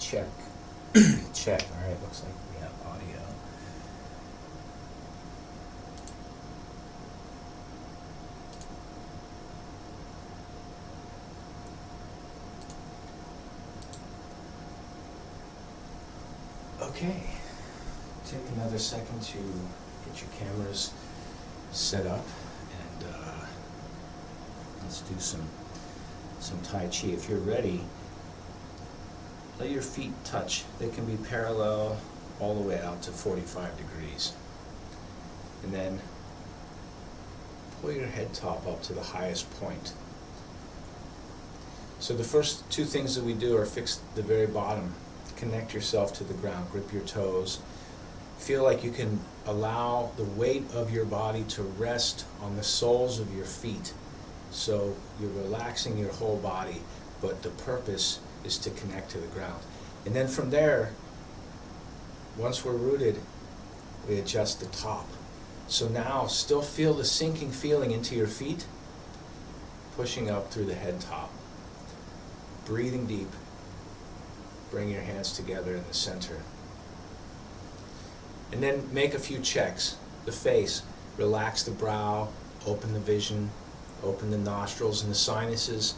check. Check. All right, looks like we have audio. Okay. Take another second to get your cameras set up, and let's do some Tai Chi. If you're ready, let your feet touch. They can be parallel all the way out to 45 degrees. And then pull your head top up to the highest point. So the first two things that we do are fix the very bottom. Connect yourself to the ground, grip your toes. Feel like you can allow the weight of your body to rest on the soles of your feet. So you're relaxing your whole body, but the purpose is to connect to the ground. And then from there, once we're rooted, we adjust the top. So now still feel the sinking feeling into your feet, pushing up through the head top. Breathing deep. Bring your hands together in the center. And then make a few checks. The face, relax the brow, open the vision, open the nostrils and the sinuses.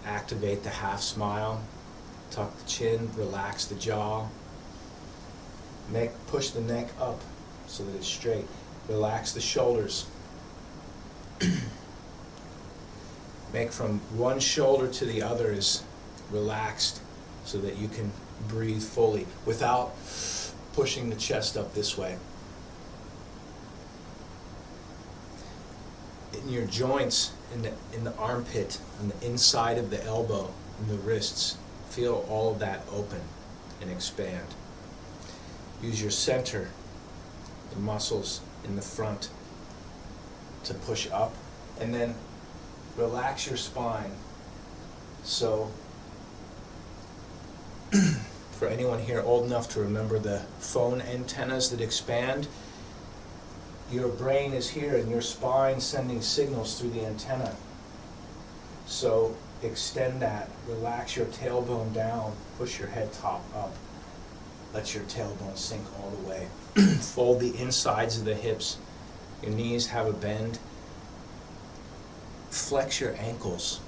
Activate the half smile, tuck the chin, relax the jaw. Push the neck up so that it's straight. Relax the shoulders. Make from one shoulder to the other is relaxed so that you can breathe fully without pushing the chest up this way. In your joints, in the armpit, on the inside of the elbow, and the wrists, feel all of that open and expand. Use your center, the muscles in the front, to push up, and then relax your spine. So, for anyone here old enough to remember the phone antennas that expand, your brain is here and your spine sending signals through the antenna. So extend that, relax your tailbone down, push your head top up, let your tailbone sink all the way. Fold the insides of the hips, your knees have a bend. Flex your ankles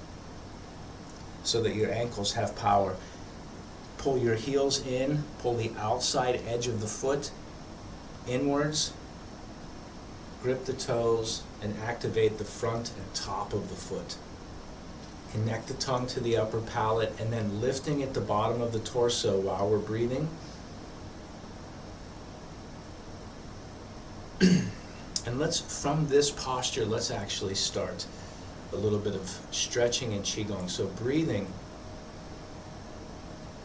so that your ankles have power. Pull your heels in, pull the outside edge of the foot inwards, grip the toes, and activate the front and top of the foot. Connect the tongue to the upper palate, and then lifting at the bottom of the torso while we're breathing. And from this posture, let's actually start a little bit of stretching and qigong. So breathing,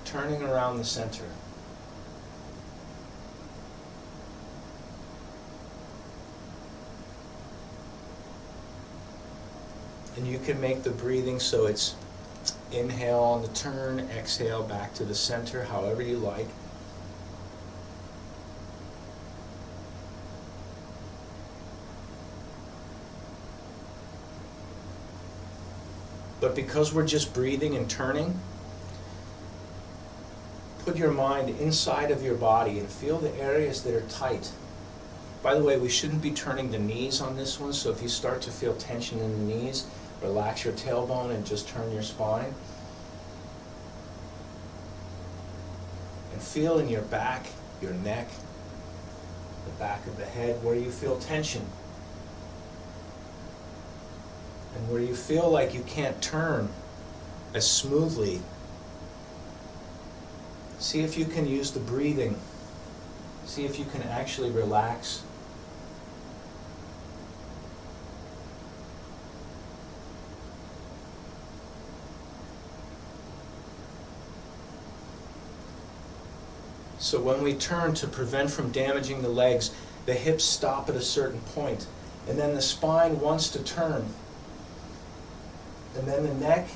turning around the center. And you can make the breathing so it's inhale on the turn, exhale back to the center, however you like. But because we're just breathing and turning, put your mind inside of your body and feel the areas that are tight. By the way, we shouldn't be turning the knees on this one, so if you start to feel tension in the knees, relax your tailbone and just turn your spine. And feel in your back, your neck, the back of the head, where you feel tension. And where you feel like you can't turn as smoothly. See if you can use the breathing. See if you can actually relax. So when we turn, to prevent from damaging the legs, the hips stop at a certain point, and then the spine wants to turn. And then the neck,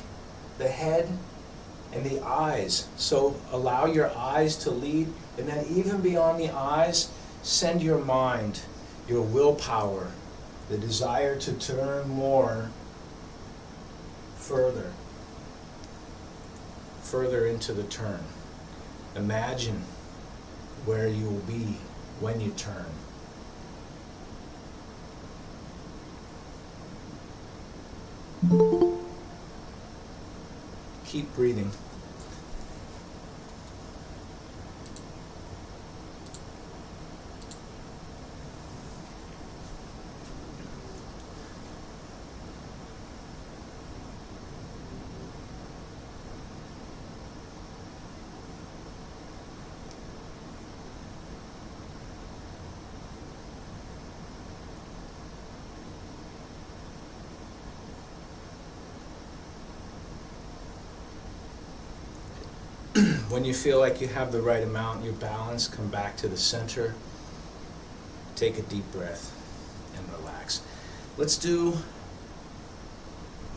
the head, and the eyes. So allow your eyes to lead, and then even beyond the eyes, send your mind, your willpower, the desire to turn more, further into the turn. Imagine where you will be when you turn. Keep breathing. When you feel like you have the right amount, your balance, come back to the center. Take a deep breath and relax. Let's do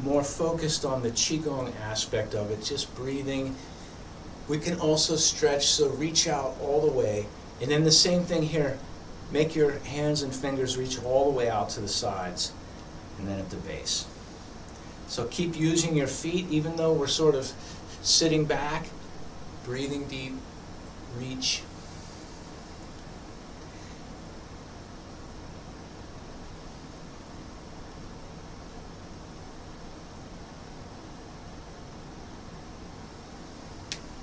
more focused on the Qigong aspect of it, just breathing. We can also stretch, so reach out all the way. And then the same thing here. Make your hands and fingers reach all the way out to the sides and then at the base. So keep using your feet, even though we're sort of sitting back. Breathing deep, reach.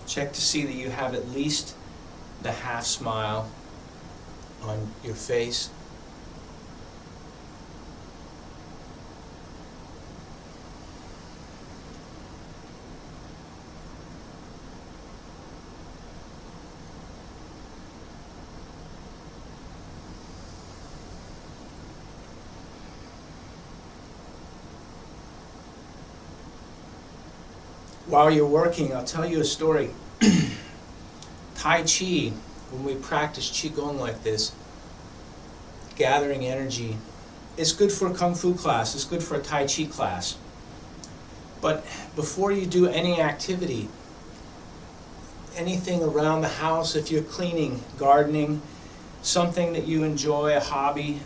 Check to see that you have at least the half smile on your face. While you're working, I'll tell you a story. Tai Chi, when we practice Qigong like this, gathering energy, it's good for a Kung Fu class, it's good for a Tai Chi class. But before you do any activity, anything around the house, if you're cleaning, gardening, something that you enjoy, a hobby,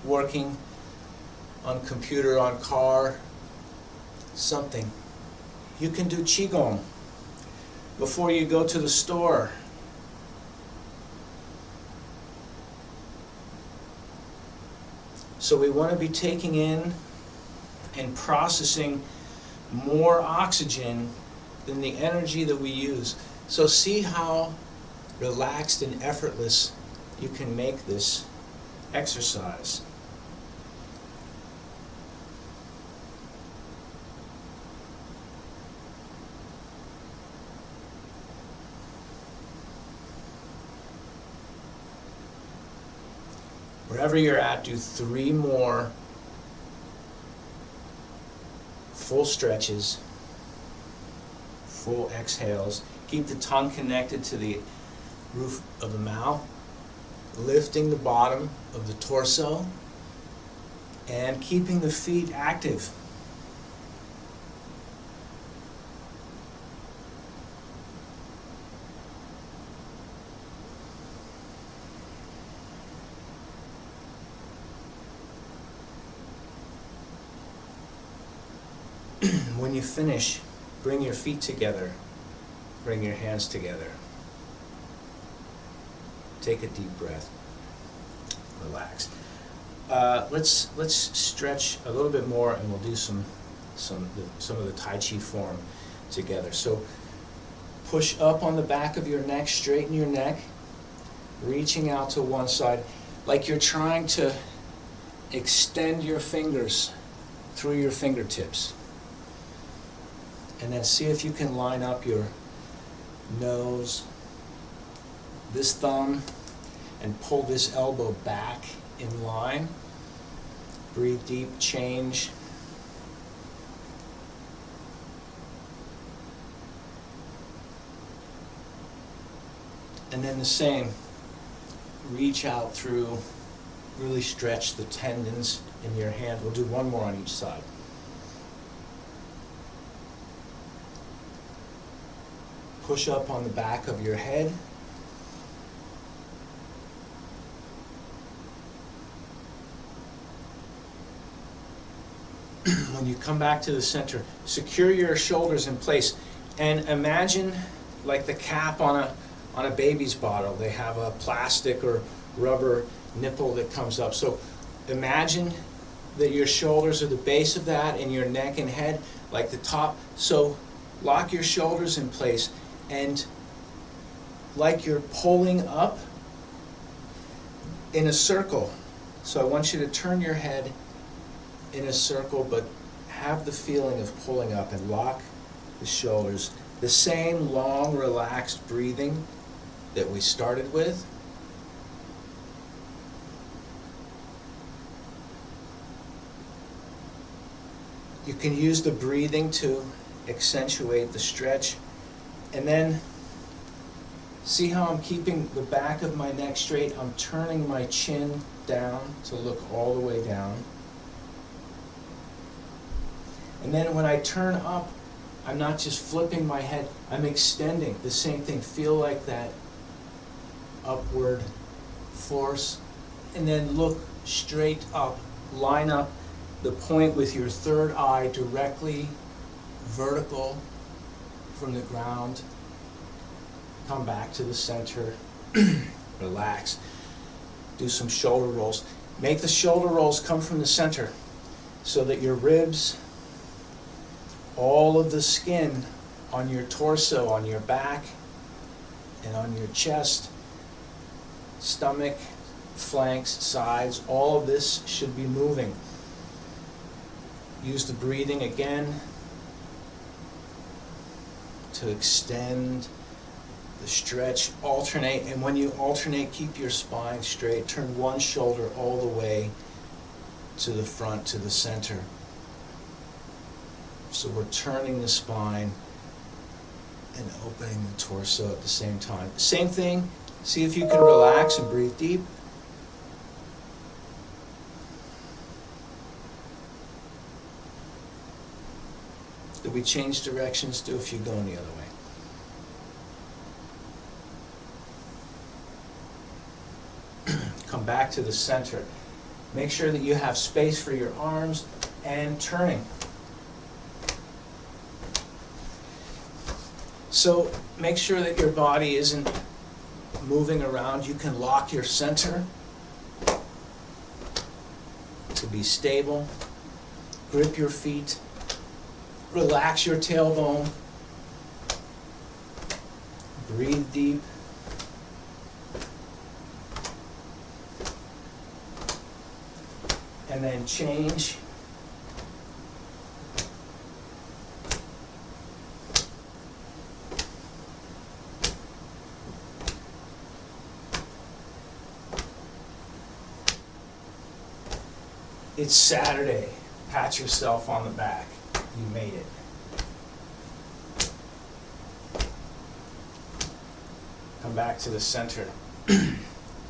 working on computer, on car, something, you can do Qigong before you go to the store. So we want to be taking in and processing more oxygen than the energy that we use. So see how relaxed and effortless you can make this exercise. Wherever you're at, do 3 more full stretches, full exhales. Keep the tongue connected to the roof of the mouth, lifting the bottom of the torso, and keeping the feet active. When you finish, bring your feet together, bring your hands together. Take a deep breath, relax. Let's stretch a little bit more, and we'll do some of the Tai Chi form together. So push up on the back of your neck, straighten your neck, reaching out to one side, like you're trying to extend your fingers through your fingertips. And then see if you can line up your nose, this thumb, and pull this elbow back in line. Breathe deep, change. And then the same, reach out through, really stretch the tendons in your hand. We'll do one more on each side. Push up on the back of your head. When you come back to the center, secure your shoulders in place and imagine like the cap on a baby's bottle. They have a plastic or rubber nipple that comes up. So imagine that your shoulders are the base of that and your neck and head like the top. So lock your shoulders in place, and like you're pulling up in a circle. So I want you to turn your head in a circle, but have the feeling of pulling up and lock the shoulders. The same long, relaxed breathing that we started with. You can use the breathing to accentuate the stretch. And then see how I'm keeping the back of my neck straight. I'm turning my chin down to look all the way down. And then when I turn up, I'm not just flipping my head, I'm extending. The same thing. Feel like that upward force. And then look straight up. Line up the point with your third eye directly vertical from the ground. Come back to the center. Relax. Do some shoulder rolls. Make the shoulder rolls come from the center so that your ribs, all of the skin on your torso, on your back, and on your chest, stomach, flanks, sides, all of this should be moving. Use the breathing again to extend the stretch. Alternate, and when you alternate, keep your spine straight. Turn one shoulder all the way to the front, to the center. So we're turning the spine and opening the torso at the same time. Same thing. See if you can relax and breathe deep. Did we change directions? Do a few going the other way. Come back to the center. Make sure that you have space for your arms and turning. So make sure that your body isn't moving around. You can lock your center to be stable. Grip your feet. Relax your tailbone. Breathe deep. And then change. It's Saturday. Pat yourself on the back. You made it. Come back to the center.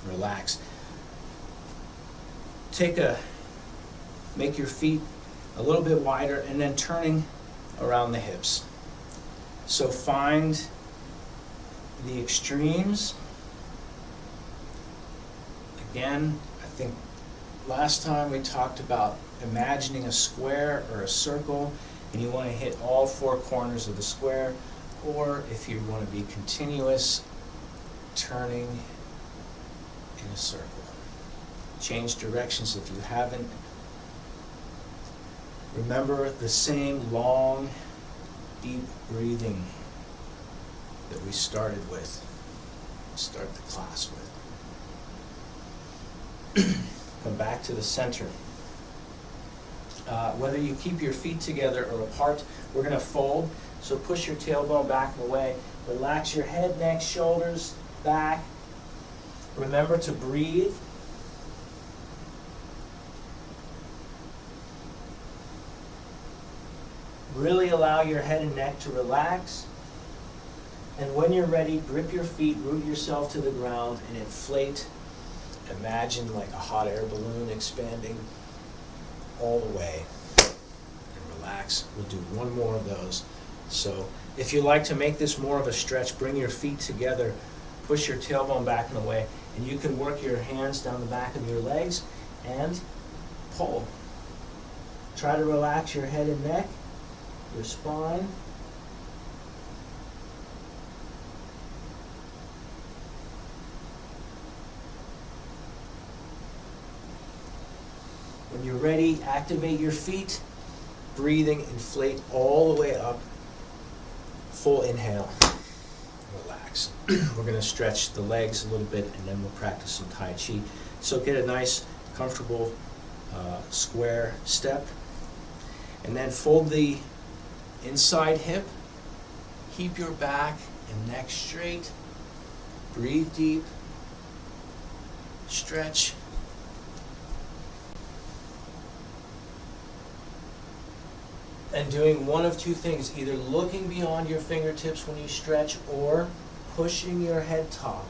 Relax. Make your feet a little bit wider and then turning around the hips. So find the extremes. Again, I think last time we talked about imagining a square or a circle, and you want to hit all four corners of the square, or if you want to be continuous, turning in a circle. Change directions if you haven't. Remember the same long, deep breathing that we started with. Start the class with. Come back to the center. Whether you keep your feet together or apart, we're going to fold. So push your tailbone back and away. Relax your head, neck, shoulders, back. Remember to breathe. Really allow your head and neck to relax. And when you're ready, grip your feet, root yourself to the ground, and inflate. Imagine like a hot air balloon expanding all the way. And relax. We'll do one more of those. So if you like to make this more of a stretch, bring your feet together, push your tailbone back and away, and you can work your hands down the back of your legs and pull. Try to relax your head and neck, your spine. ready, activate your feet. Breathing, inflate all the way up. Full inhale. Relax. We're going to stretch the legs a little bit, and then we'll practice some Tai Chi. So get a nice, comfortable square step. And then fold the inside hip. Keep your back and neck straight. Breathe deep. Stretch. And doing one of two things, either looking beyond your fingertips when you stretch or pushing your head top,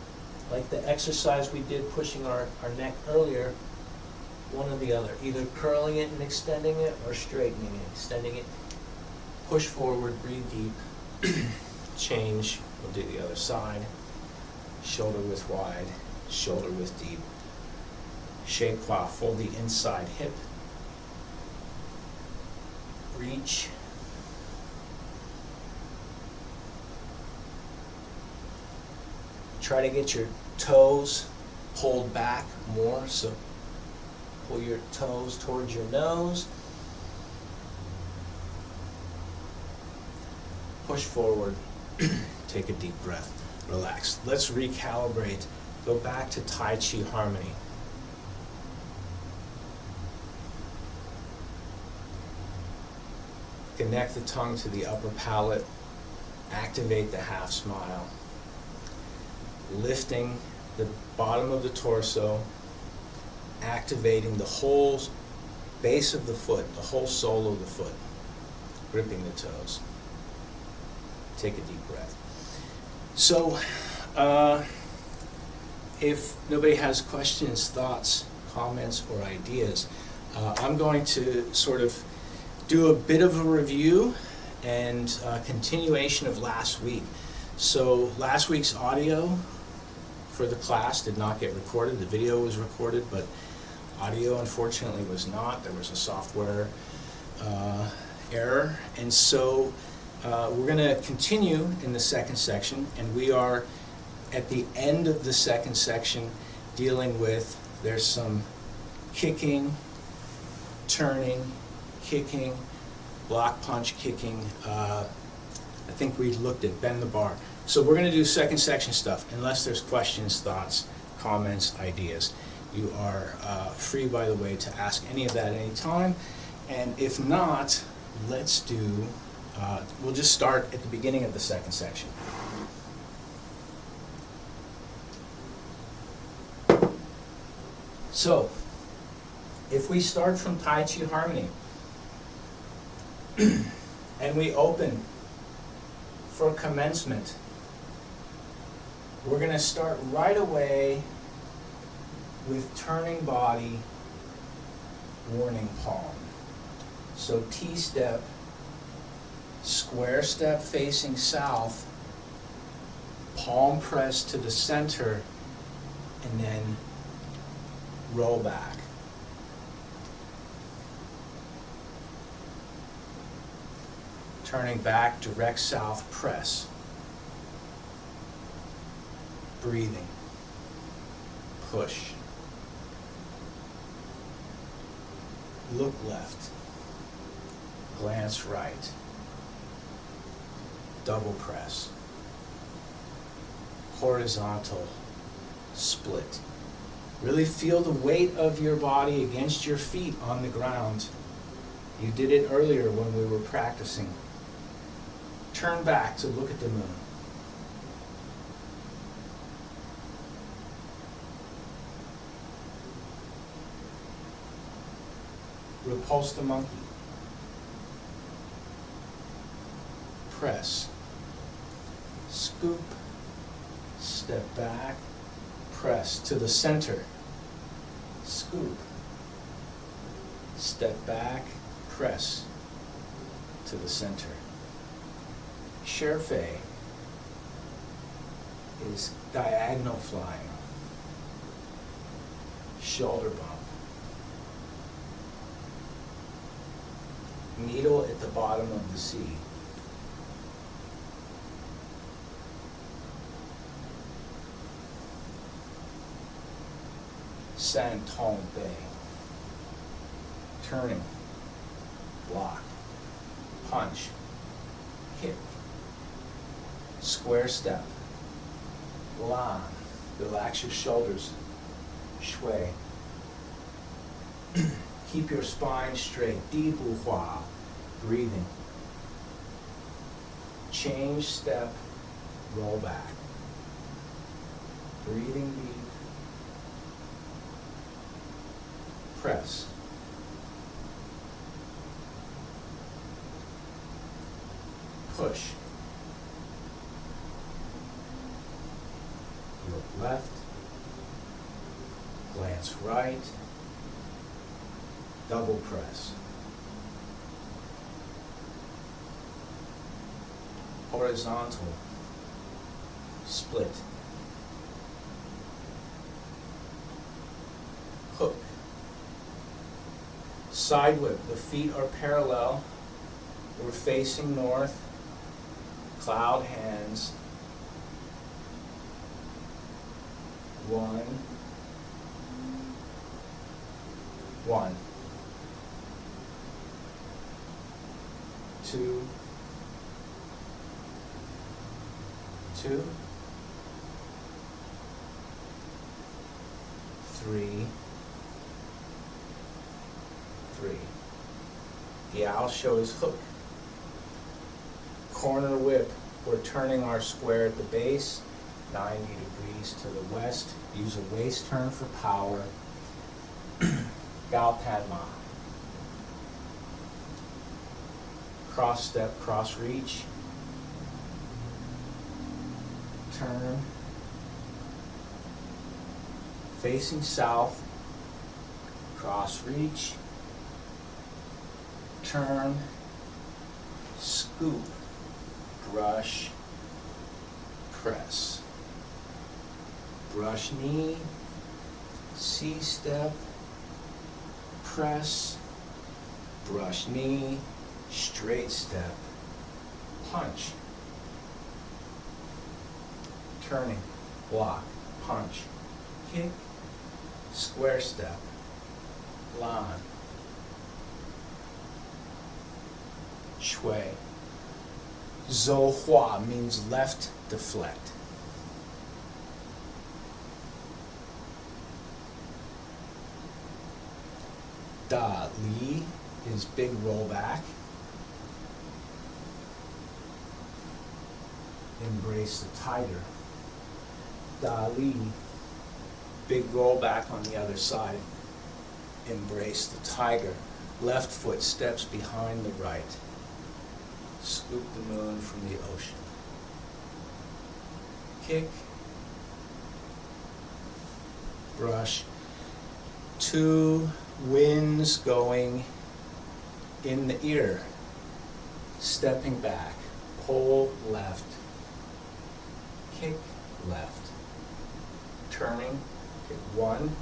like the exercise we did pushing our neck earlier, one or the other, either curling it and extending it or straightening it, extending it. Push forward, breathe deep, change, we'll do the other side, shoulder width wide, shoulder width deep. Shake qua, fold the inside hip. Reach. Try to get your toes pulled back more, so pull your toes towards your nose. Push forward. Take a deep breath. Relax. Let's recalibrate. Go back to Tai Chi Harmony. Connect the tongue to the upper palate. Activate the half smile. Lifting the bottom of the torso. Activating the whole base of the foot, the whole sole of the foot. Gripping the toes. Take a deep breath. So, if nobody has questions, thoughts, comments, or ideas, I'm going to sort of do a bit of a review and continuation of last week. So last week's audio for the class did not get recorded. The video was recorded, but audio unfortunately was not. There was a software error. And so we're going to continue in the second section, and we are at the end of the second section dealing with, there's some kicking, turning, kicking, block punch kicking. I think we looked at bend the bar. So we're going to do second section stuff. Unless there's questions, thoughts, comments, ideas. You are free, by the way, to ask any of that at any time. And if not, let's do, we'll just start at the beginning of the second section. So, if we start from Tai Chi Harmony, and we open for commencement, we're going to start right away with turning body, warning palm. So T-step, square step facing south, palm press to the center, and then roll back. Turning back, direct south, press. Breathing. Push. Look left. Glance right. Double press. Horizontal. Split. Really feel the weight of your body against your feet on the ground. You did it earlier when we were practicing. Turn back to look at the moon. Repulse the monkey. Press. Scoop. Step back. Press to the center. Scoop. Step back. Press to the center. Sherfei is diagonal flying. Shoulder bump. Needle at the bottom of the sea. San Tong Bay. turning, block, punch, kick, square step, lan, relax your shoulders, shui. Keep your spine straight, di bu hua, breathing. Change step, roll back. Breathing deep. Press. Push. Look left. Glance right. Double press. Horizontal. Split. Hook. Side whip. The feet are parallel. We're facing north. Cloud hands. 1. 1. 2. 2. 3. 3. The owl shows hook. Corner whip. We're turning our square at the base, 90 degrees to the west. Use a waist turn for power. Gao Padma. Cross step, cross reach. Turn. Facing south. Cross reach. Turn. Scoop. Brush. Press. Brush knee. C-step. Press. Brush knee. Straight step. Punch. Turning. Block. Punch. Kick. Square step. Lan. Shui. Zhou Hua means left deflect. Da Li is big rollback. Embrace the tiger. Da Li, big rollback on the other side. Embrace the tiger. Left foot steps behind the right. Scoop the moon from the ocean. Kick. Brush. 2 winds going in the ear. Stepping back. Pull left. Kick left. Turning. Kick 1,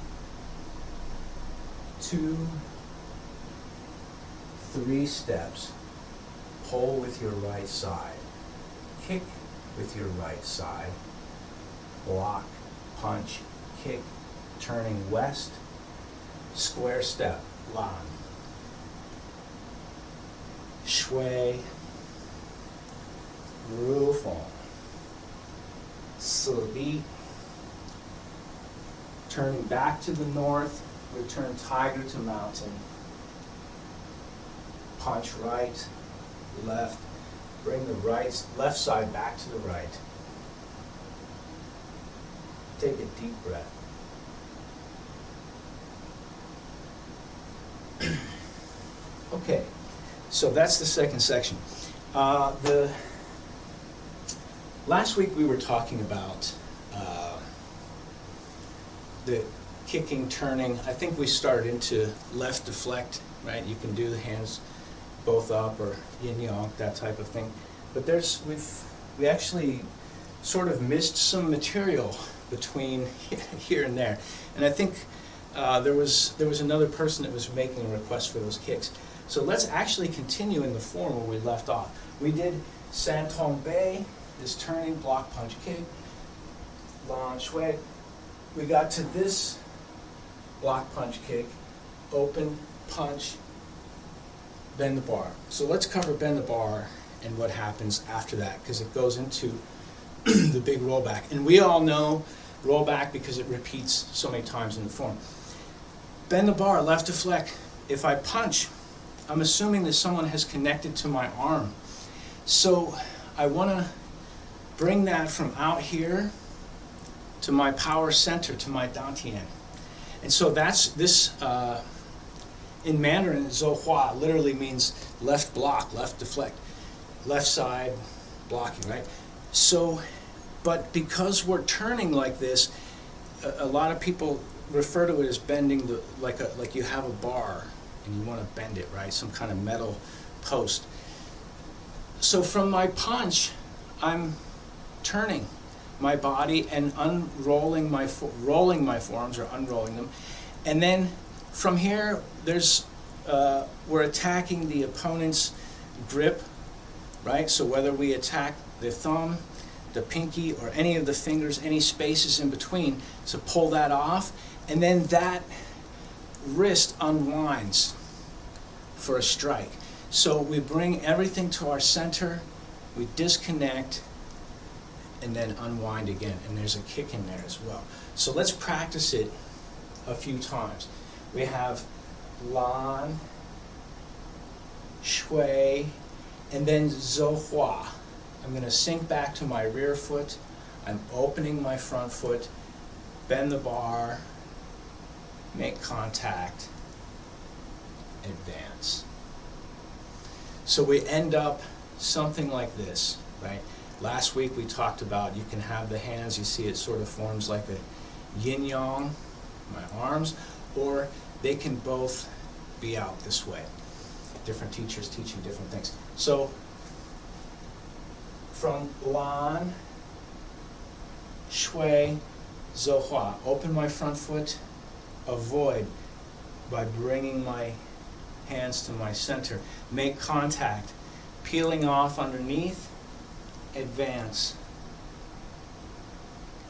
2, 3 steps. Pull with your right side. Kick with your right side. Block, punch, kick, turning west. Square step, lan. Shui, Ru Feng. Si Li. Turning back to the north, return tiger to mountain. Punch right, left, bring the left side back to the right. Take a deep breath. Okay, so that's the second section. Last week we were talking about the kicking, turning. I think we started into left deflect, right? You can do the hands both up or yin yang, that type of thing. But we actually sort of missed some material between here and there. And I think there was another person that was making a request for those kicks. So let's actually continue in the form where we left off. We did San Tong Bei, this turning, block, punch, kick, Lan Shui. We got to this block, punch, kick, open, punch, bend the bar. So let's cover bend the bar and what happens after that, because it goes into the big rollback. And we all know rollback because it repeats so many times in the form. Bend the bar, left deflect. If I punch, I'm assuming that someone has connected to my arm. So I want to bring that from out here to my power center, to my dantian. And so that's this, in Mandarin, Zhou literally means left block, left deflect, left side blocking, right? So, but because we're turning like this, a lot of people refer to it as bending the, like you have a bar and you want to bend it, right? Some kind of metal post. So from my punch, I'm turning my body and unrolling rolling my forearms, or unrolling them. And then from here, there's we're attacking the opponent's grip, right? So whether we attack the thumb, the pinky, or any of the fingers, any spaces in between, to pull that off, and then that wrist unwinds for a strike. So we bring everything to our center, we disconnect, and then unwind again, and there's a kick in there as well. So let's practice it a few times. We have lan, shui, and then zhou. I'm going to sink back to my rear foot. I'm opening my front foot, bend the bar, make contact, advance. So we end up something like this, right? Last week we talked about you can have the hands, you see it sort of forms like a yin-yang, my arms, or they can both be out this way. Different teachers teaching different things. So from lan, shui, zhou, open my front foot, avoid by bringing my hands to my center, make contact, peeling off underneath, advance,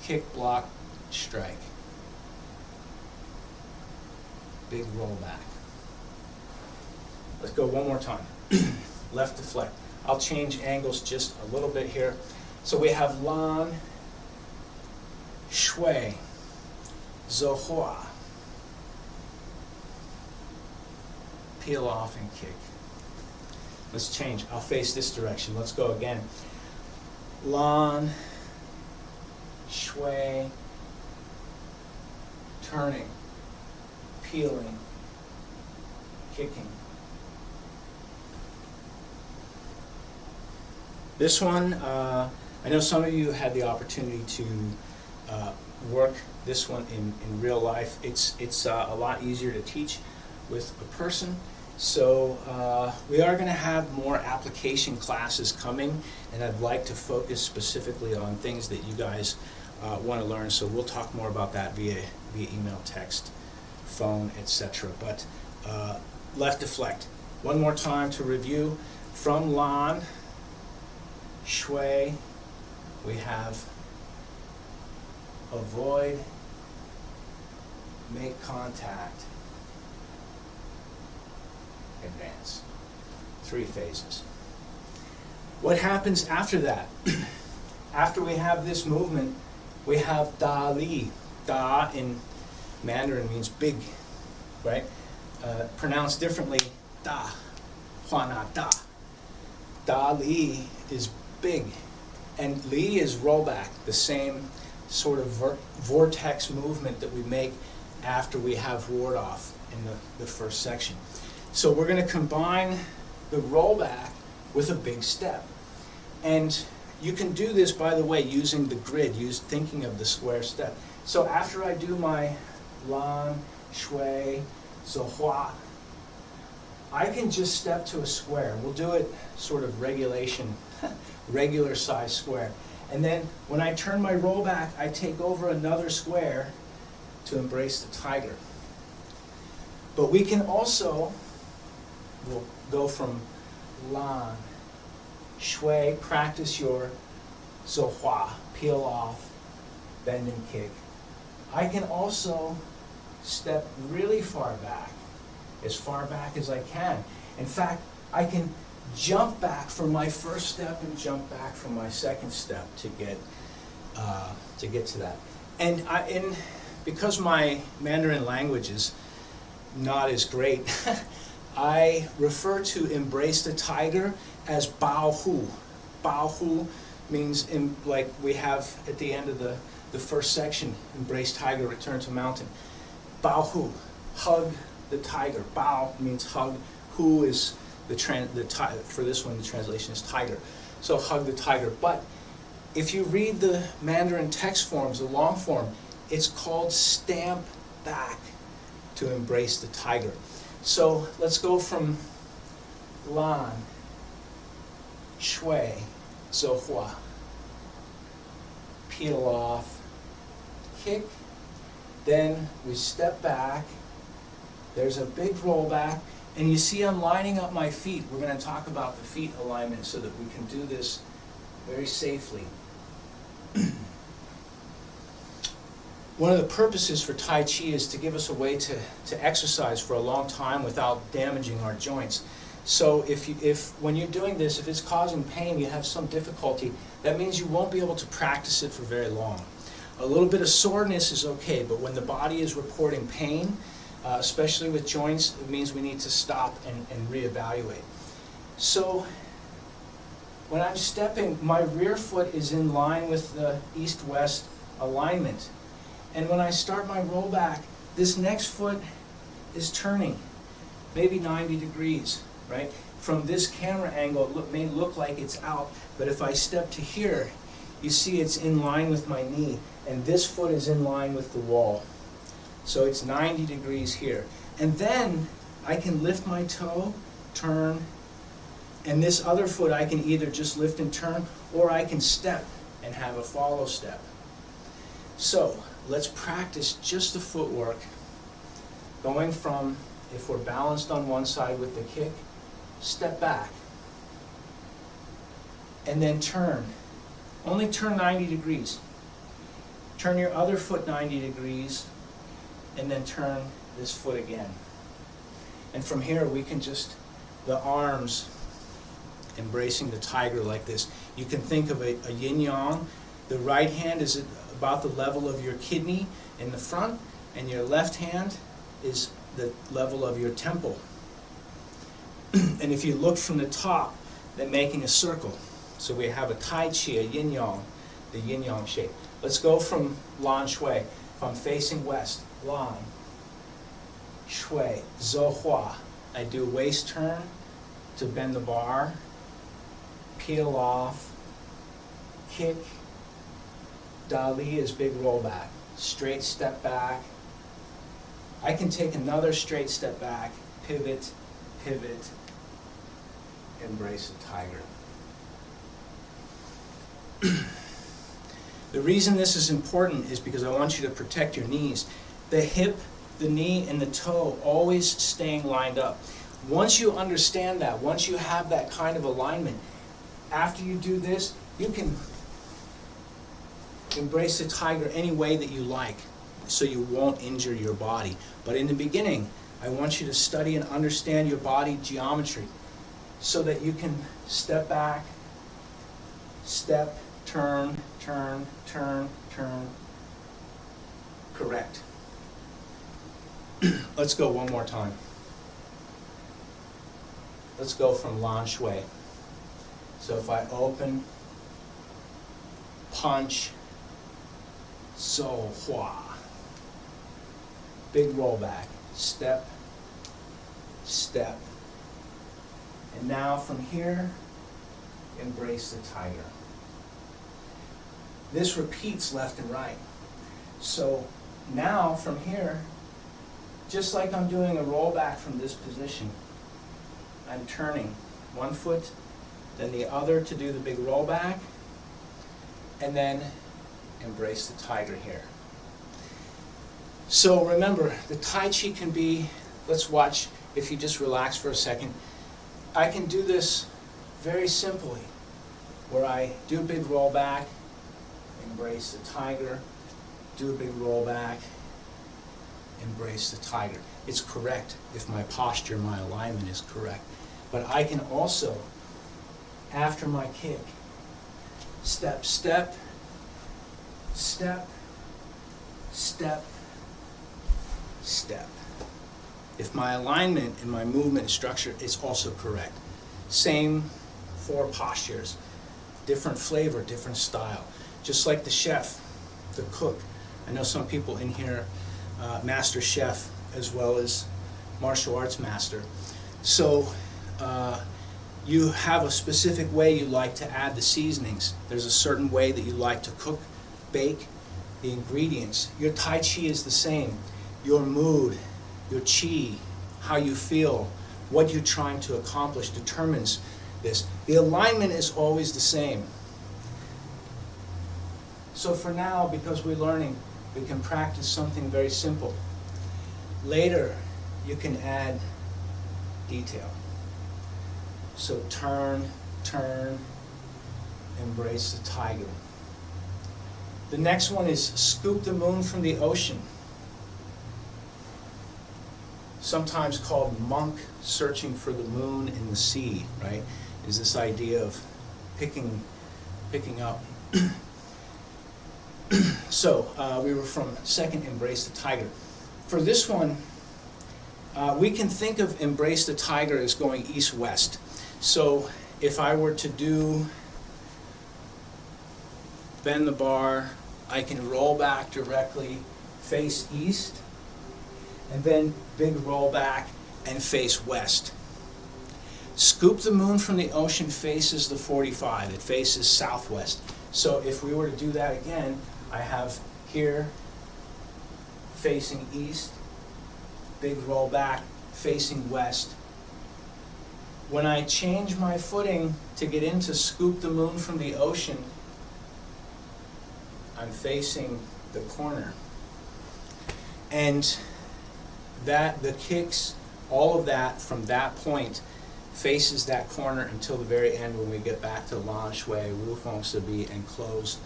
kick, block, strike, big rollback. Let's go one more time. Left deflect. I'll change angles just a little bit here. So we have lan, shui, zhou, peel off and kick. Let's change. I'll face this direction. Let's go again. Lan, shui, turning, peeling, kicking. This one, I know some of you had the opportunity to work this one in real life. It's a lot easier to teach with a person. So we are going to have more application classes coming, and I'd like to focus specifically on things that you guys want to learn. So we'll talk more about that via email, text, phone, etc. But left deflect. One more time to review. From lan, shui, we have avoid, make contact, advance. 3 phases. What happens after that? After we have this movement, we have da li. Da in Mandarin means big, right? Pronounced differently, da, hua na da. Da li is big, and li is rollback, the same sort of vortex movement that we make after we have ward off in the first section. So we're going to combine the rollback with a big step. And you can do this, by the way, using the grid, thinking of the square step. So after I do my lan, shui, zhou, I can just step to a square. We'll do it sort of regular size square. And then when I turn my rollback, I take over another square to embrace the tiger. But we can also, we'll go from lan, shui, practice your zhou, peel off, bend and kick. I can also step really far back as I can. In fact, I can jump back from my first step and jump back from my second step to get to that. And because my Mandarin language is not as great, I refer to embrace the tiger as bao hu. Bao hu means, like we have at the end of the first section, embrace tiger, return to mountain. Bao hu, hug the tiger. Bao means hug. Hu is for this one, the translation is tiger. So hug the tiger. But if you read the Mandarin text forms, the long form, it's called stamp back to embrace the tiger. So let's go from lan, shui, zohua, peel off, kick, then we step back, there's a big rollback, and you see I'm lining up my feet. We're going to talk about the feet alignment so that we can do this very safely. One of the purposes for Tai Chi is to give us a way to exercise for a long time without damaging our joints. So if when you're doing this, if it's causing pain, you have some difficulty, that means you won't be able to practice it for very long. A little bit of soreness is okay, but when the body is reporting pain, especially with joints, it means we need to stop and reevaluate. So when I'm stepping, my rear foot is in line with the east-west alignment. And when I start my rollback, this next foot is turning, maybe 90 degrees, right? From this camera angle, it may look like it's out, but if I step to here, you see it's in line with my knee, and this foot is in line with the wall. So it's 90 degrees here. And then I can lift my toe, turn, and this other foot I can either just lift and turn, or I can step and have a follow step. So let's practice just the footwork, going from, if we're balanced on one side with the kick, step back, and then turn. Only turn 90 degrees. Turn your other foot 90 degrees, and then turn this foot again. And from here we can just, the arms embracing the tiger like this. You can think of a yin-yang. The right hand is about the level of your kidney in the front, and your left hand is the level of your temple. And if you look from the top, they're making a circle. So we have a Tai Chi, a yin-yang, the yin-yang shape. Let's go from Lan Shui. If I'm facing west, Lan, Shui, Zohua. I do waist turn to bend the bar, peel off, kick. Dali is big rollback. Straight step back. I can take another straight step back, pivot, pivot, embrace a tiger. The reason this is important is because I want you to protect your knees. The hip, the knee, and the toe always staying lined up. Once you understand that, once you have that kind of alignment, after you do this, you can embrace the tiger any way that you like, so you won't injure your body. But in the beginning, I want you to study and understand your body geometry so that you can step back, step, turn, turn, turn, turn, correct. Let's go one more time. Let's go from Lan Shui. So if I open, punch, so hua, big rollback, step, step. And now from here, embrace the tiger. This repeats left and right. So now from here, just like I'm doing a rollback from this position, I'm turning one foot, then the other to do the big rollback, and then embrace the tiger here. So remember, the Tai Chi can be, let's watch, if you just relax for a second, I can do this very simply, where I do a big rollback, embrace the tiger, do a big rollback, embrace the tiger. It's correct if my posture, my alignment is correct. But I can also, after my kick, step, step, step, step, step. If my alignment and my movement structure is also correct. Same 4 postures, different flavor, different style. Just like the chef, the cook. I know some people in here, master chef as well as martial arts master. So you have a specific way you like to add the seasonings. There's a certain way that you like to cook, bake the ingredients. Your Tai Chi is the same. Your mood, your Chi, how you feel, what you're trying to accomplish determines this. The alignment is always the same. So for now, because we're learning, we can practice something very simple. Later, you can add detail. So turn, turn, embrace the tiger. The next one is scoop the moon from the ocean. Sometimes called monk searching for the moon in the sea, right? Is this idea of picking up. So we were from second, embrace the tiger. For this one, we can think of embrace the tiger as going east-west. So if I were to do bend the bar, I can roll back directly, face east, and then big roll back and face west. Scoop the moon from the ocean faces the 45. It faces southwest. So if we were to do that again, I have here facing east, big roll back facing west. When I change my footing to get into scoop the moon from the ocean, I'm facing the corner. And that, the kicks, all of that from that point faces that corner until the very end when we get back to Lan Shui, Wu Feng Sabi, and close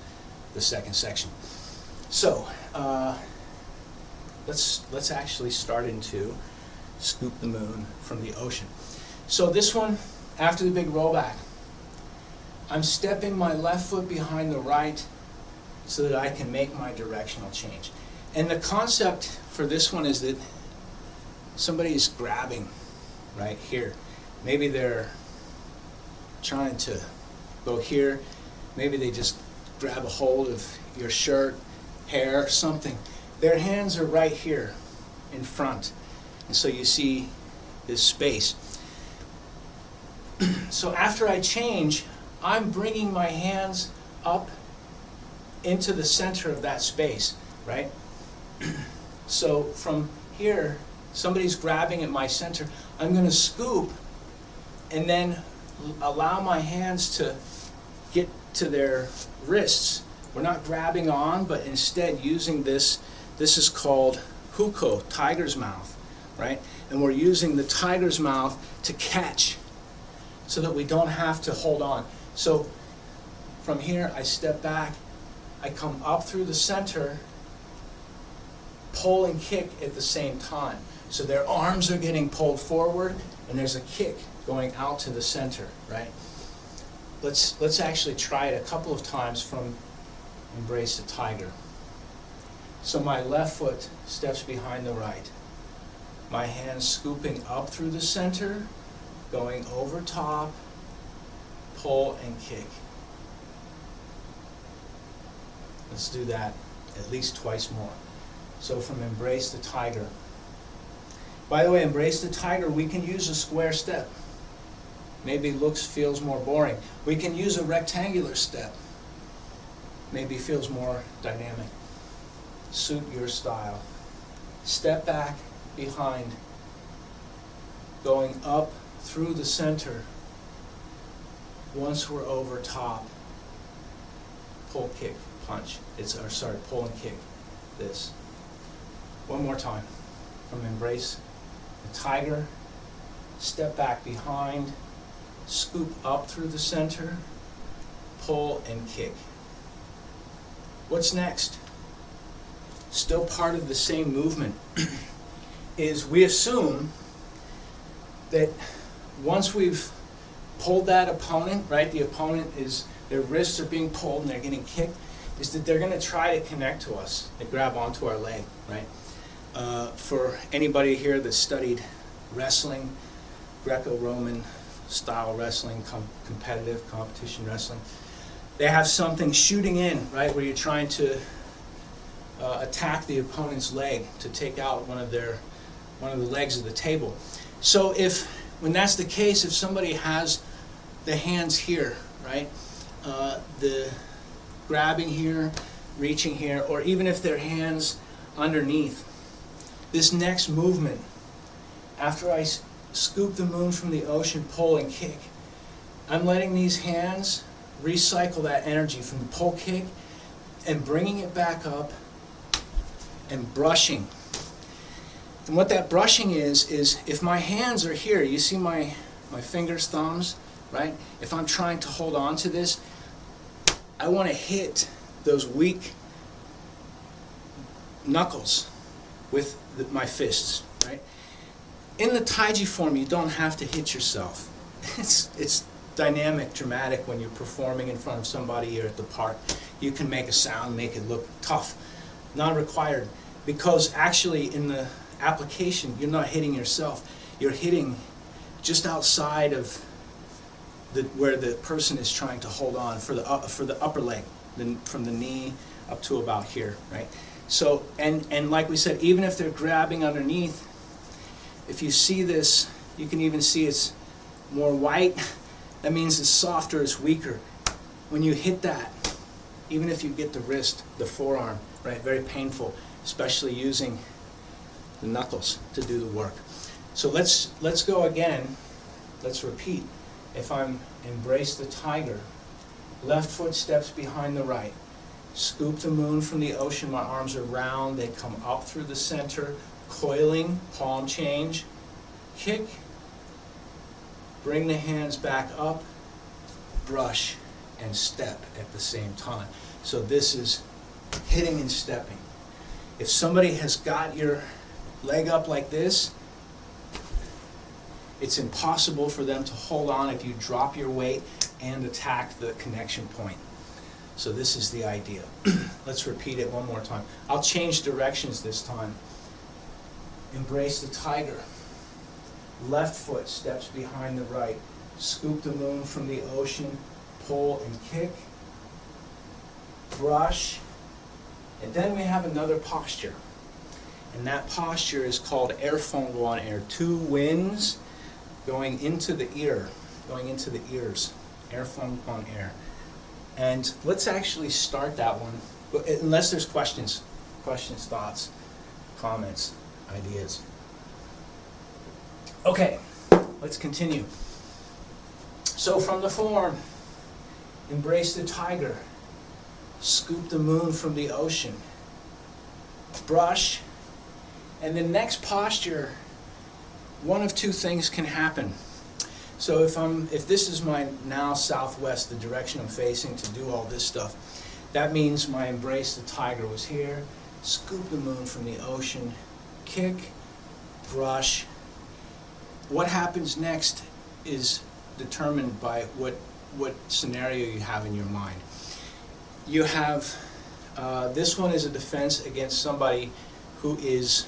the second section. So let's actually start into scoop the moon from the ocean. So this one, after the big rollback, I'm stepping my left foot behind the right so that I can make my directional change. And the concept for this one is that somebody's grabbing right here. Maybe they're trying to go here. Maybe they just grab a hold of your shirt, hair, something. Their hands are right here in front. And so you see this space. So after I change, I'm bringing my hands up into the center of that space, right? So from here, somebody's grabbing at my center. I'm going to scoop and then allow my hands to get to their wrists. We're not grabbing on, but instead using this. This is called huko, tiger's mouth, right? And we're using the tiger's mouth to catch so that we don't have to hold on. So from here, I step back, I come up through the center, pull and kick at the same time. So their arms are getting pulled forward, and there's a kick going out to the center, right? Let's actually try it a couple of times from embrace the tiger. So my left foot steps behind the right. My hands scooping up through the center, going over top, pull and kick. Let's do that at least twice more. So from embrace the tiger. By the way, embrace the tiger, we can use a square step. Maybe feels more boring. We can use a rectangular step. Maybe feels more dynamic. Suit your style. Step back behind, going up through the center. Once we're over top, pull, kick, punch. Pull and kick. This. One more time. From embrace the tiger, step back behind, scoop up through the center, pull and kick. What's next? Still part of the same movement is we assume that once we've pulled that opponent, right, the opponent is, their wrists are being pulled and they're getting kicked, is that they're going to try to connect to us and grab onto our leg, right? For anybody here that studied wrestling, Greco-Roman style wrestling, competitive competition wrestling, they have something shooting in, right, where you're trying to attack the opponent's leg to take out one of the legs of the table. So when that's the case, if somebody has the hands here, right, the grabbing here, reaching here, or even if their hands underneath, this next movement, after I scoop the moon from the ocean, pull and kick, I'm letting these hands recycle that energy from the pull kick and bringing it back up and brushing. And what that brushing is if my hands are here, you see my fingers, thumbs, right? If I'm trying to hold on to this, I want to hit those weak knuckles with my fists, right? In the Taiji form, you don't have to hit yourself. It's dynamic, dramatic when you're performing in front of somebody here at the park. You can make a sound, make it look tough. Not required, because actually in the application, you're not hitting yourself. You're hitting just outside of where the person is trying to hold on for the upper leg, from the knee up to about here, right? So, and like we said, even if they're grabbing underneath, if you see this, you can even see it's more white. That means it's softer, it's weaker. When you hit that, even if you get the wrist, the forearm, right, very painful, especially using the knuckles to do the work. So let's go again. Let's repeat. If I'm embrace the tiger, left foot steps behind the right, scoop the moon from the ocean, my arms are round, they come up through the center, coiling, palm change, kick, bring the hands back up, brush, and step at the same time. So this is hitting and stepping. If somebody has got your leg up like this, it's impossible for them to hold on if you drop your weight and attack the connection point. So this is the idea. Let's repeat it one more time. I'll change directions this time. Embrace the tiger. Left foot steps behind the right. Scoop the moon from the ocean. Pull and kick. Brush. And then we have another posture. And that posture is called air fongguan air. Two winds going into the ear, going into the ears. Air fongguan air. And let's actually start that one, unless there's questions, thoughts, comments, ideas. Okay, let's continue. So from the form, embrace the tiger, scoop the moon from the ocean, brush, and the next posture, one of two things can happen. So if this is my now southwest, the direction I'm facing to do all this stuff, that means my embrace the tiger was here, scoop the moon from the ocean, kick, brush. What happens next is determined by what scenario you have in your mind. You have, this one is a defense against somebody who is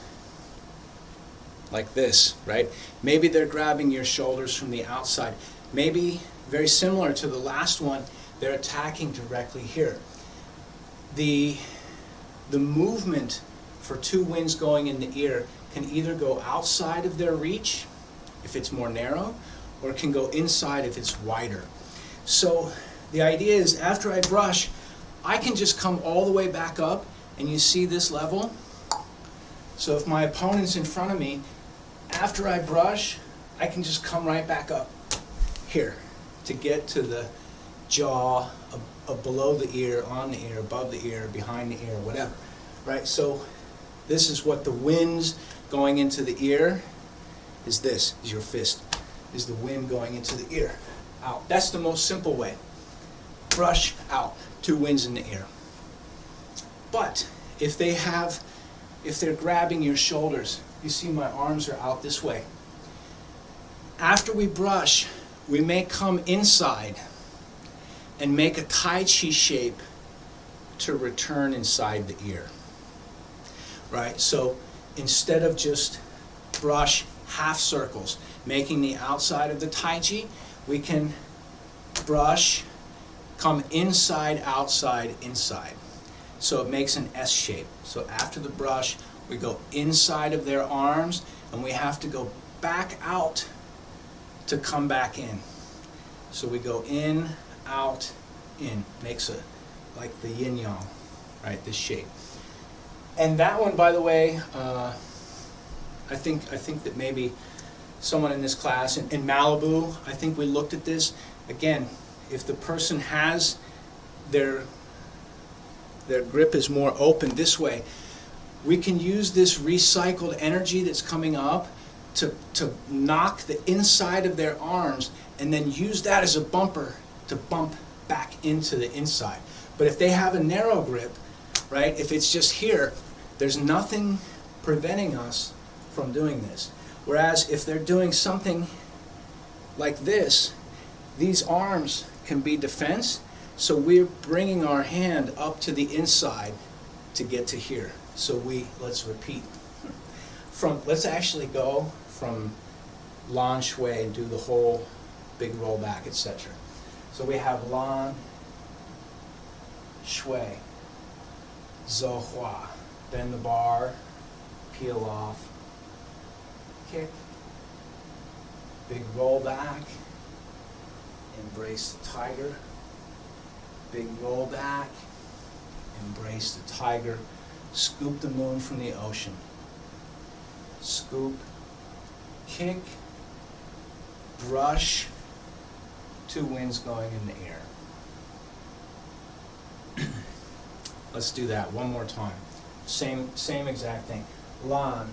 like this, right? Maybe they're grabbing your shoulders from the outside. Maybe, very similar to the last one, they're attacking directly here. The movement for two winds going in the ear can either go outside of their reach, if it's more narrow, or it can go inside if it's wider. So the idea is after I brush, I can just come all the way back up, and you see this level? So if my opponent's in front of me, after I brush, I can just come right back up here to get to the jaw, below the ear, on the ear, above the ear, behind the ear, whatever, right? So this is what the winds going into the ear is. This is your fist, is the wind going into the ear, out. That's the most simple way. Brush, out, two winds in the ear. But if they're grabbing your shoulders, you see my arms are out this way. After we brush, we may come inside and make a Tai Chi shape to return inside the ear. Right? So instead of just brush half circles, making the outside of the Tai Chi, we can brush, come inside, outside, inside. So it makes an S shape. So after the brush, we go inside of their arms, and we have to go back out to come back in. So we go in, out, in. Makes a, like the yin yang, right, this shape. And that one, by the way, I think that maybe someone in this class, in Malibu, I think we looked at this. Again, if the person has their grip is more open this way, we can use this recycled energy that's coming up to knock the inside of their arms, and then use that as a bumper to bump back into the inside. But if they have a narrow grip, right, if it's just here, there's nothing preventing us from doing this. Whereas if they're doing something like this, these arms can be defense, so we're bringing our hand up to the inside to get to here. So let's repeat. Let's actually go from Lan Shui and do the whole big roll back, etc. So we have Lan Shui, Zhou Hua, bend the bar, peel off, kick, big roll back, embrace the tiger, big roll back, embrace the tiger, scoop the moon from the ocean, scoop, kick, brush, two winds going in the air. Let's do that one more time. Same exact thing. Lan,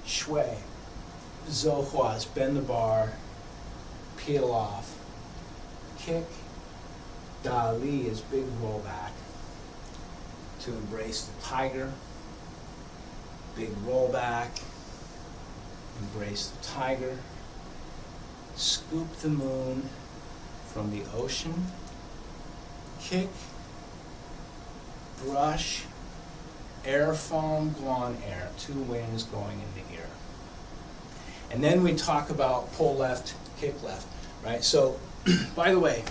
Shui, Zhou Hua, bend the bar, peel off, kick, Da Li is big roll back to embrace the tiger, big roll back, embrace the tiger, scoop the moon from the ocean, kick, brush, air foam, guan air, two winds going in the ear. And then we talk about pull left, kick left, right? So, by the way,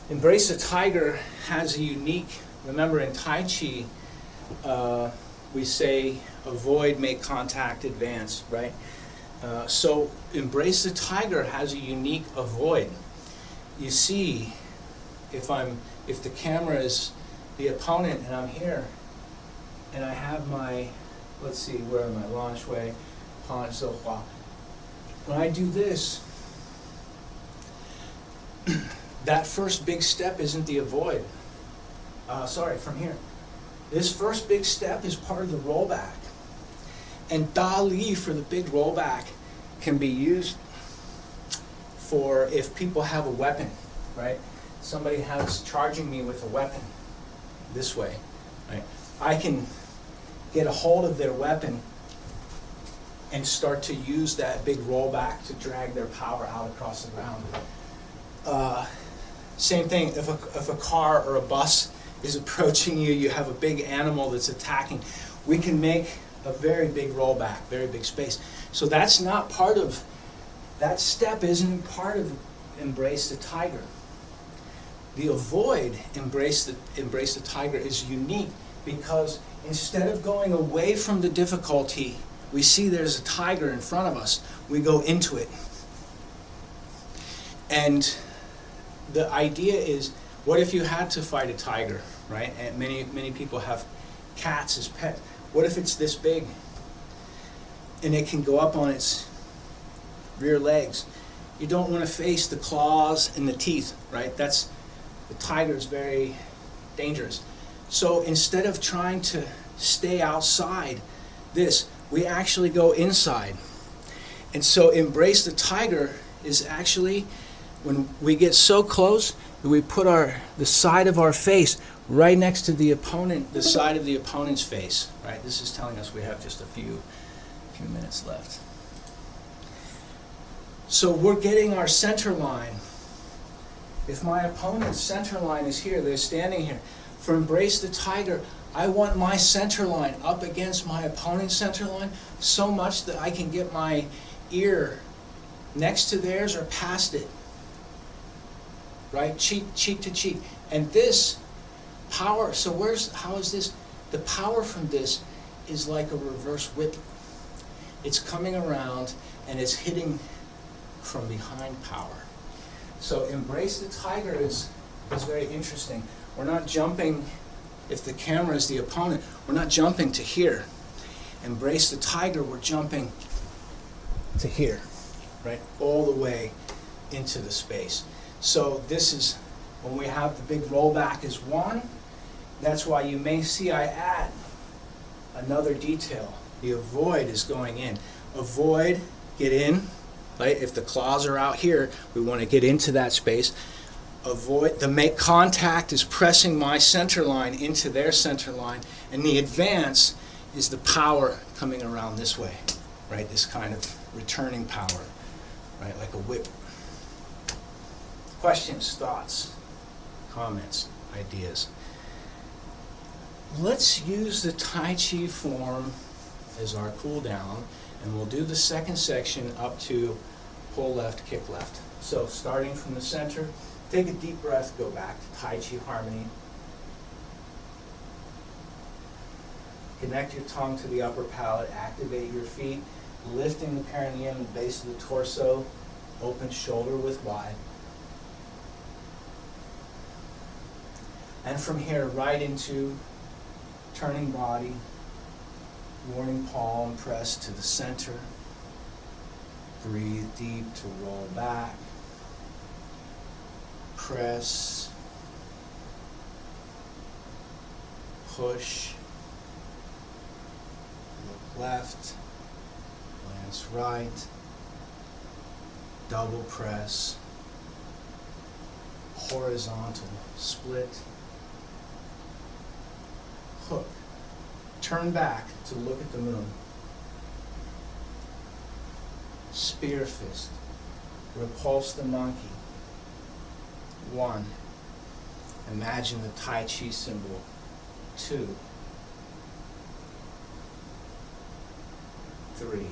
embrace the tiger has a unique, remember in Tai Chi, we say avoid, make contact, advance, right? So embrace the tiger has a unique avoid. You see, if the camera is the opponent and I'm here, and I have my, let's see, where am I? Lan Shui, Pan Zhou Hua. When I do this, that first big step isn't the avoid. Sorry, from here. This first big step is part of the rollback. And Da Li for the big rollback can be used for if people have a weapon, right? Somebody has charging me with a weapon this way, right? I can get a hold of their weapon and start to use that big rollback to drag their power out across the ground. Same thing, if a car or a bus is approaching you, you have a big animal that's attacking, we can make a very big rollback, very big space. So that's not part of, that step isn't part of embrace the tiger. The avoid, embrace the tiger is unique because instead of going away from the difficulty, we see there's a tiger in front of us, we go into it. And the idea is, what if you had to fight a tiger, right? And many people have cats as pets. What if it's this big and it can go up on its rear legs? You don't want to face the claws and the teeth, right? The tiger is very dangerous. So instead of trying to stay outside this, we actually go inside. And so embrace the tiger is actually when we get so close that we put the side of our face right next to the opponent, the side of the opponent's face, right? This is telling us we have just a few minutes left. So we're getting our center line. If my opponent's center line is here, they're standing here. For Embrace the Tiger, I want my center line up against my opponent's center line so much that I can get my ear next to theirs or past it. Right? Cheek to cheek. And this power, so how is this? The power from this is like a reverse whip. It's coming around and it's hitting from behind power. So Embrace the Tiger is very interesting. We're not jumping, if the camera is the opponent, we're not jumping to here. Embrace the Tiger, we're jumping to here, right? All the way into the space. So this is, when we have the big rollback is 1, that's why you may see I add another detail. The avoid is going in. Avoid, get in, right? If the claws are out here, we want to get into that space. Avoid, the make contact is pressing my center line into their center line, and the advance is the power coming around this way, right? This kind of returning power, right? Like a whip. Questions, thoughts, comments, ideas? Let's use the Tai Chi form as our cool down, and we'll do the second section up to pull left, kick left. So starting from the center, take a deep breath, go back to Tai Chi Harmony. Connect your tongue to the upper palate, activate your feet, lifting the perineum and base of the torso, open shoulder width wide. And from here, right into turning body, warning palm press to the center. Breathe deep to roll back. Press. Push. Look left. Glance right. Double press. Horizontal split. Hook. Turn back to look at the moon. Spear fist. Repulse the monkey. 1. Imagine the Tai Chi symbol. 2. 3.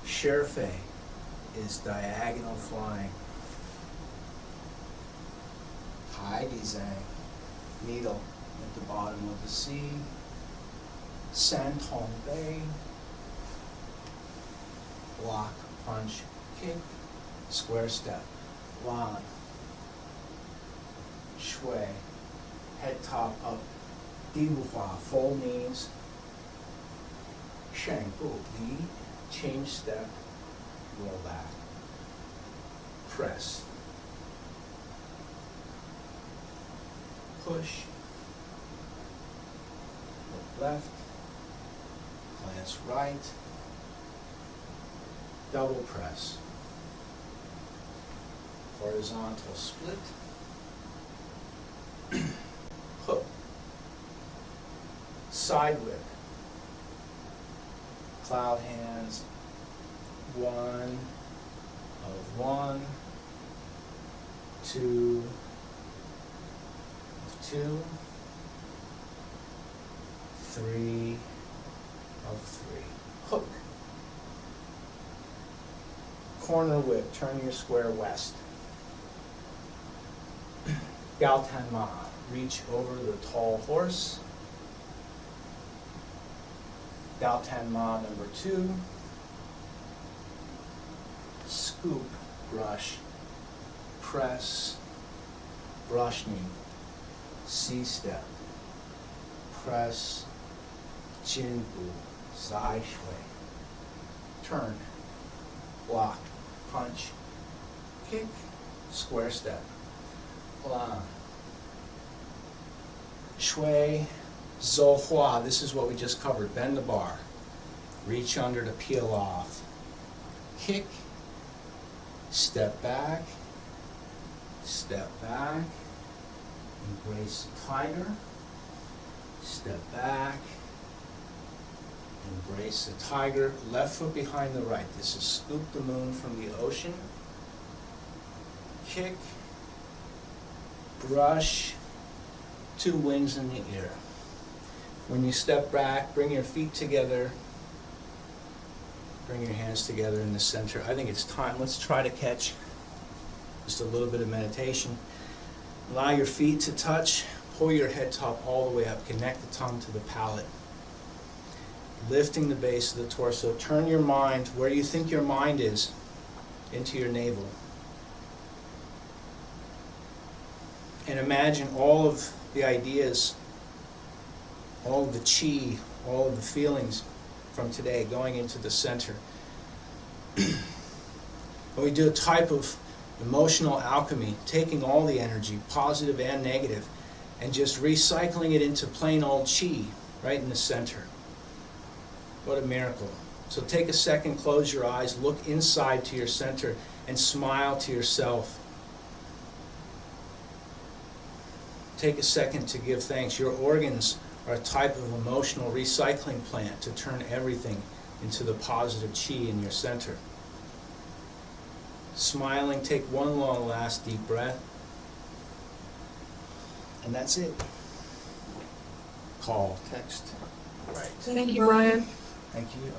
Sherfei is diagonal flying. Heidi Zhang, needle at the bottom of the sea. Santong Bay, block, punch, kick, square step, lan, shui, head top up, dibuhua, full knees, shang bu li, change step, roll back, press, push, look left, glance right, double press, horizontal split, hook, side whip, cloud hands, 1 of 1, 2 of 2, 3 of 3. Hook. Corner whip, turn your square west. Gaotan Ma, reach over the tall horse. Gaotan Ma number 2. Scoop, brush, press, brush knee, C-step, press, Jin Bu, Zai Shui, turn, block, punch, kick, square step, lan, Shui, Zhou Hua, this is what we just covered, bend the bar, reach under to peel off, kick, step back, embrace the tiger, step back, Embrace the tiger, left foot behind the right. This is scoop the moon from the ocean. Kick, brush, 2 wings in the ear. When you step back, bring your feet together. Bring your hands together in the center. I think it's time. Let's try to catch just a little bit of meditation. Allow your feet to touch. Pull your head top all the way up. Connect the tongue to the palate. Lifting the base of the torso. Turn your mind where you think your mind is into your navel. And imagine all of the ideas, all of the chi, all of the feelings from today going into the center. And we do a type of emotional alchemy, taking all the energy, positive and negative, and just recycling it into plain old chi right in the center. What a miracle. So take a second, close your eyes, look inside to your center, and smile to yourself. Take a second to give thanks. Your organs are a type of emotional recycling plant to turn everything into the positive chi in your center. Smiling, take one long last deep breath. And that's it. Call, text. Right. Thank you, Brian. Thank you.